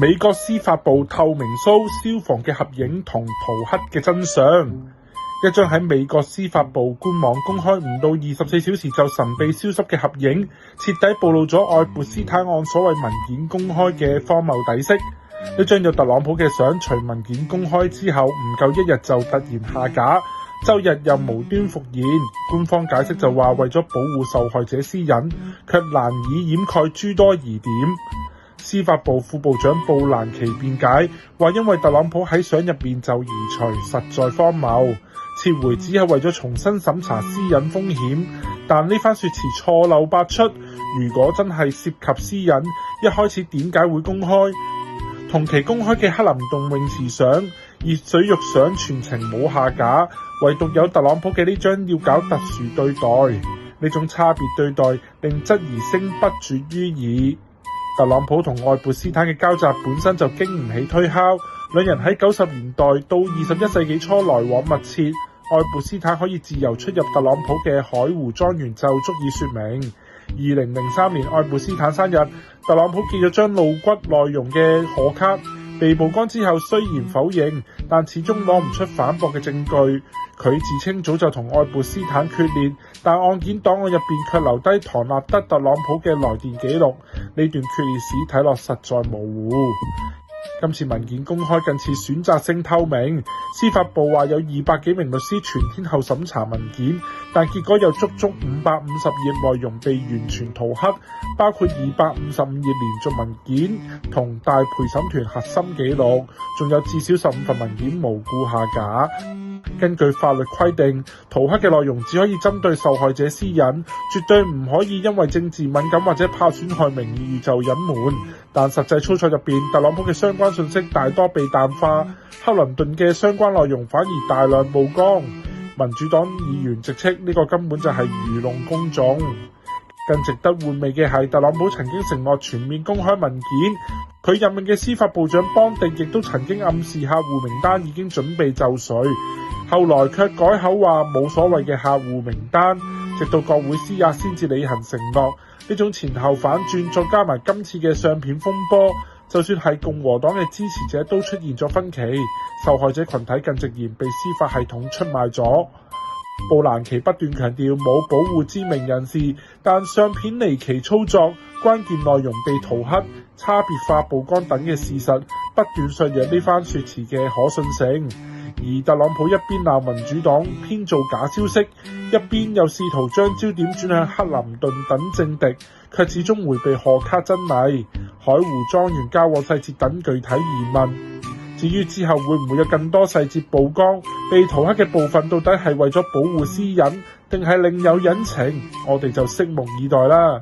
美國司法部透明騷消防嘅合影同塗黑嘅真相。一張喺美國司法部官網公開唔到24小時就神秘消失嘅合影，徹底暴露咗愛潑斯坦案所謂文件公開嘅荒謬底色。呢張有特朗普嘅相，隨文件公開之後唔夠一日就突然下架，周日又無端復現。官方解釋就話為咗保護受害者私隱，卻難以掩蓋諸多疑點。司法部副部長布蘭奇辯解話，因為特朗普喺相入邊就移除，實在荒謬，撤回只係為咗重新審查私隱風險。但呢番說辭錯漏百出，如果真係涉及私隱，一開始點解會公開？同期公開嘅克林頓泳池相、熱水浴相全程冇下架，唯獨有特朗普嘅呢張要搞特殊對待。呢種差別對待令質疑聲不絕於耳。特朗普同愛潑斯坦嘅交集本身就經唔起推敲，兩人喺90年代到21世紀初來往密切，愛潑斯坦可以自由出入特朗普嘅海湖莊園就足以說明。2003年愛潑斯坦生日，特朗普寄咗張露骨內容嘅賀卡，被曝光之後雖然否認，但始終攞唔出反駁嘅證據。佢自稱早就同愛潑斯坦決裂，但案件檔案入邊卻留低唐納德特朗普嘅來電記錄，呢段決裂史睇落實在模糊。今次文件公開近似選擇性透明，司法部話有200幾名律師全天候審查文件，但結果有足足550頁內容被完全塗黑，包括255頁連續文件同大陪審團核心記錄，仲有至少15份文件無故下架。根據法律規定，塗黑嘅內容只可以針對受害者私隱，絕對唔可以因為政治敏感或者怕損害名譽就隱瞞。但實際操作入邊，特朗普嘅相關信息大多被淡化，克林頓嘅相關內容反而大量曝光。民主黨議員直斥呢個根本就係愚弄公眾。更值得玩味嘅係，特朗普曾經承諾全面公開文件，佢任命嘅司法部長邦迪亦都曾經暗示客戶名單已經準備就緒，後來卻改口話冇所謂嘅客戶名單，直到國會施壓先至履行承諾。呢種前後反轉，再加埋今次嘅相片風波，就算係共和黨嘅支持者都出現咗分歧，受害者群體更直言被司法系統出賣咗。布蘭奇不斷強調冇保護知名人士，但相片離奇操作、關鍵內容被塗黑、差別化曝光等嘅事實，不斷削弱呢番說辭嘅可信性。而特朗普一邊鬧民主黨編造假消息，一邊又試圖將焦點轉向克林頓等政敵，卻始終迴避賀卡真偽、海湖莊園交往細節等具體疑問。至於之後會唔會有更多細節曝光，被塗黑嘅部分到底係為咗保護私隱，定係另有隱情，我哋就拭目以待啦。